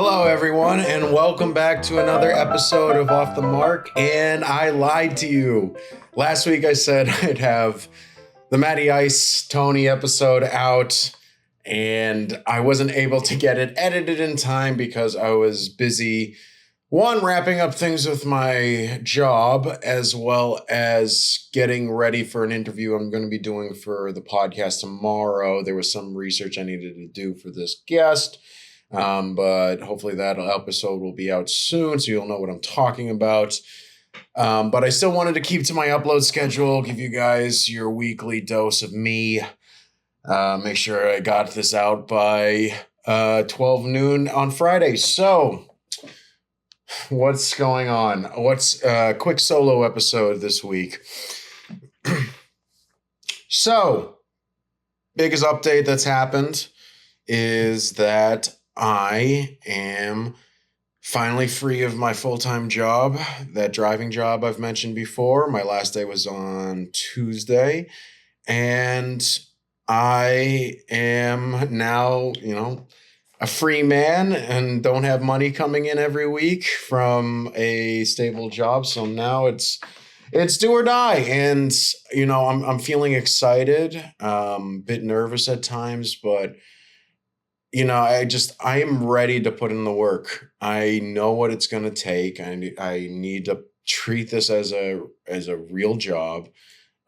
Hello, everyone, and welcome back to another episode of Off the Mark. And I lied to you. Last week I said I'd have the Matty Ice Tony episode out, and I wasn't able to get it edited in time because I was busy, one, wrapping up things with my job, as well as getting ready for an interview I'm going to be doing for the podcast tomorrow. There was some research I needed to do for this guest. But hopefully that episode will be out soon, so you'll know what I'm talking about. But I still wanted to keep to my upload schedule, give you guys your weekly dose of me. Make sure I got this out by 12 noon on Friday. So, what's going on? What's a quick solo episode this week? So, biggest update that's happened is that I am finally free of my full-time job, that driving job I've mentioned before. My last day was on Tuesday, and I am now, a free man and don't have money coming in every week from a stable job. So now it's do or die. And, I'm feeling excited, bit nervous at times, but I am ready to put in the work. I know what it's going to take. I need to treat this as a real job,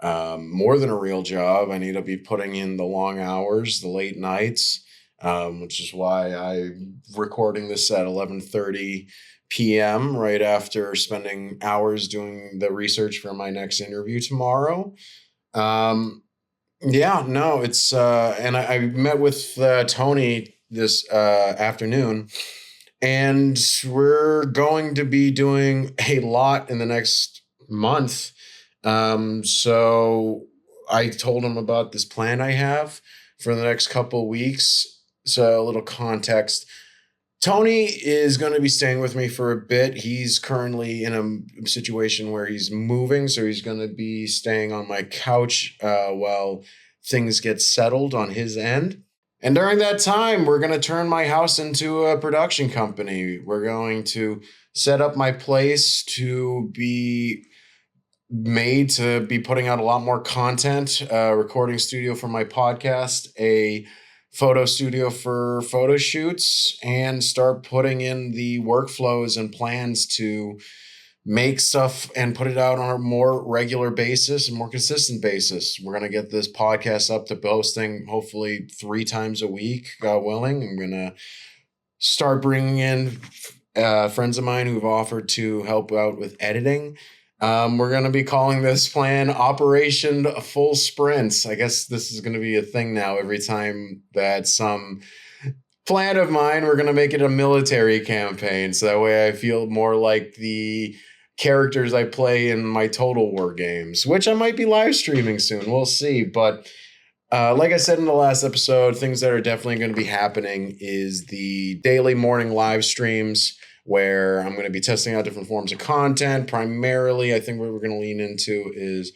more than a real job. I need to be putting in the long hours, the late nights, which is why I'm recording this at 11:30 p.m. right after spending hours doing the research for my next interview tomorrow. It's and I met with Tony this afternoon, and we're going to be doing a lot in the next month. So I told him about this plan I have for the next couple weeks. So a little context. Tony is going to be staying with me for a bit. He's currently in a situation where he's moving, so he's going to be staying on my couch while things get settled on his end. And during that time, we're going to turn my house into a production company. We're going to set up my place to be made to be putting out a lot more content, recording studio for my podcast, a photo studio for photo shoots, and start putting in the workflows and plans to make stuff and put it out on a more regular basis and more consistent basis. We're going to get this podcast up to posting hopefully 3 times a week, God willing. I'm going to start bringing in friends of mine who've offered to help out with editing. We're going to be calling this plan Operation Full Sprints. I guess this is going to be a thing now. Every time that some plan of mine, we're going to make it a military campaign. So that way I feel more like the characters I play in my Total War games, which I might be live streaming soon. We'll see. But like I said in the last episode, things that are definitely going to be happening is the daily morning live streams, where I'm going to be testing out different forms of content. Primarily, I think what we're going to lean into is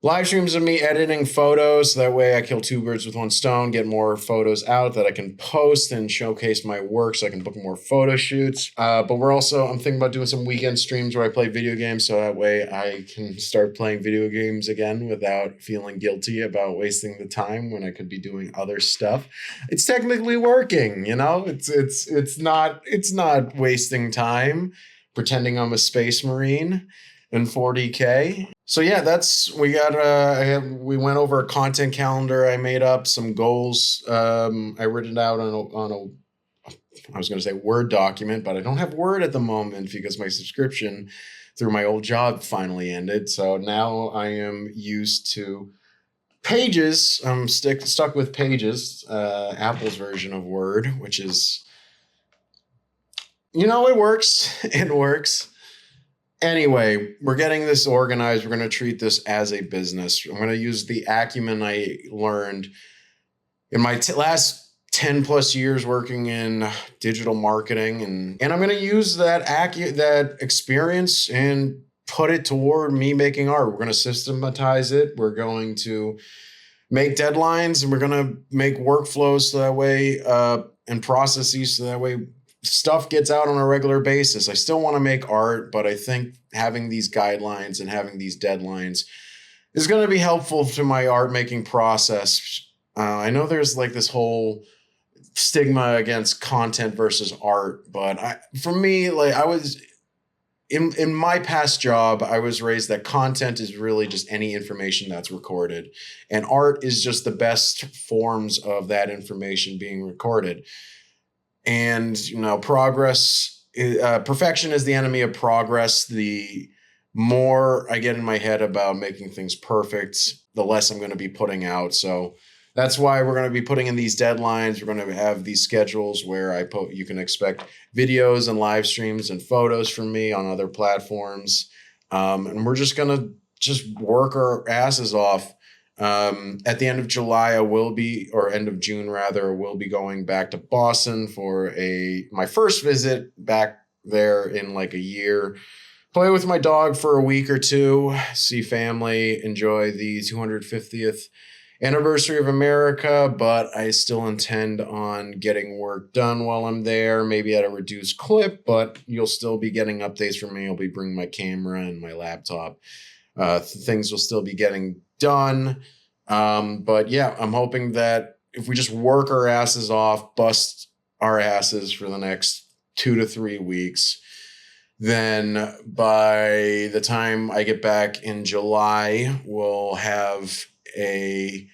live streams of me editing photos. So that way I kill 2 birds with 1 stone, get more photos out that I can post and showcase my work so I can book more photo shoots. But I'm thinking about doing some weekend streams where I play video games, so that way I can start playing video games again without feeling guilty about wasting the time when I could be doing other stuff. It's technically working, it's not wasting time pretending I'm a space marine in 40K. So yeah, we went over a content calendar I made up, some goals. I written it out on I was going to say Word document, but I don't have Word at the moment because my subscription through my old job finally ended. So now I am used to Pages. I'm stuck with Pages, Apple's version of Word, which is, it works. It works. Anyway, we're getting this organized. We're going to treat this as a business. I'm going to use the acumen I learned in my last 10 plus years working in digital marketing. And I'm going to use that experience and put it toward me making art. We're going to systematize it. We're going to make deadlines, and we're going to make workflows so that way and processes so that way stuff gets out on a regular basis. I still want to make art, but I think having these guidelines and having these deadlines is going to be helpful to my art making process. I know there's like this whole stigma against content versus art, but for me, like I was in my past job, I was raised that content is really just any information that's recorded, and art is just the best forms of that information being recorded. And perfection is the enemy of progress. The more I get in my head about making things perfect, the less I'm going to be putting out. So that's why we're going to be putting in these deadlines. We're going to have these schedules where you can expect videos and live streams and photos from me on other platforms. And we're just going to work our asses off. At the end of July, end of June rather, we'll be going back to Boston for my first visit back there in like a year. Play with my dog for a week or two, see family, enjoy the 250th anniversary of America, but I still intend on getting work done while I'm there, maybe at a reduced clip, but you'll still be getting updates from me. I'll be bringing my camera and my laptop. Things will still be getting done. But yeah, I'm hoping that if we just work our asses off, bust our asses for the next 2 to 3 weeks, then by the time I get back in July, we'll have a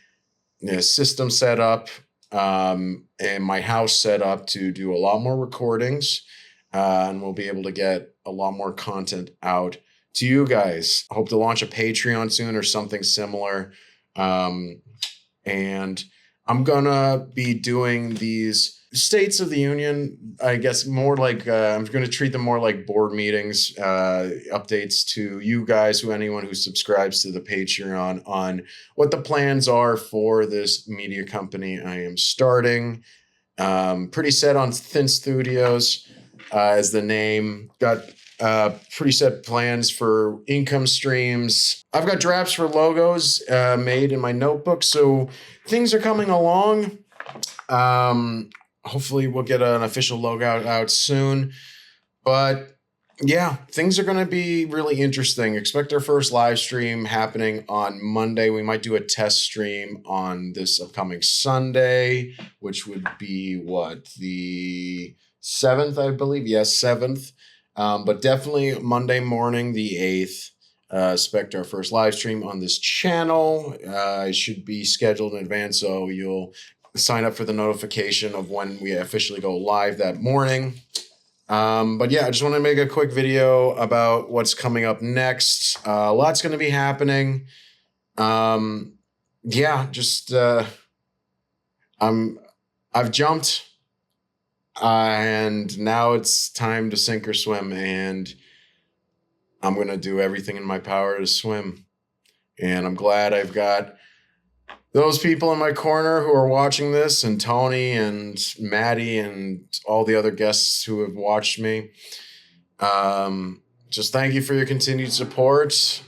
system set up and my house set up to do a lot more recordings, and we'll be able to get a lot more content out to you guys. I hope to launch a Patreon soon or something similar. And I'm gonna be doing these States of the Union, I guess, more like I'm going to treat them more like board meetings, updates to you guys, anyone who subscribes to the Patreon, on what the plans are for this media company I am starting. Pretty set on Thin Studios as the name. Got pretty set plans for income streams. I've got drafts for logos made in my notebook, so things are coming along. Hopefully we'll get an official logo out soon. But yeah, things are going to be really interesting. Expect our first live stream happening on Monday. We might do a test stream on this upcoming Sunday, which would be the 7th, I believe. Yes, 7th. But definitely Monday morning, the 8th. Expect our first live stream on this channel. It should be scheduled in advance, so you'll sign up for the notification of when we officially go live that morning. But yeah, I just want to make a quick video about what's coming up next. A lot's going to be happening. Yeah, just I've jumped, and now it's time to sink or swim, and I'm going to do everything in my power to swim. And I'm glad I've got those people in my corner who are watching this, and Tony and Maddie and all the other guests who have watched me. Just thank you for your continued support.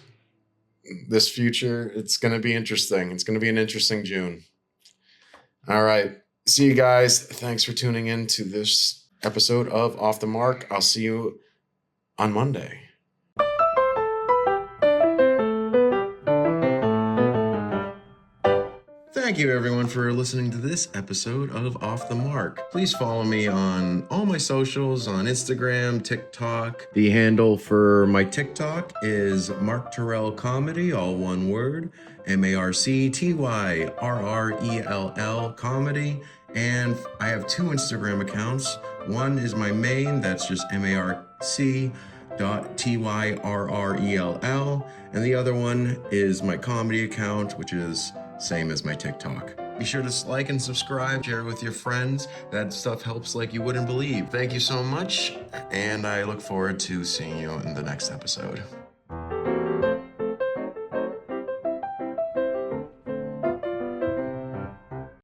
This future, it's going to be interesting. It's going to be an interesting June. All right. See you guys. Thanks for tuning in to this episode of Off the Mark. I'll see you on Monday. Thank you, everyone, for listening to this episode of Off the Mark. Please follow me on all my socials, on Instagram, TikTok. The handle for my TikTok is Marc Tyrrell Comedy, all one word, MarcTyrrell Comedy. And I have 2 Instagram accounts. One is my main, that's just MarC.Tyrrell, and the other one is my comedy account, which is same as my TikTok. Be sure to like and subscribe, share it with your friends. That stuff helps like you wouldn't believe. Thank you so much, and I look forward to seeing you in the next episode.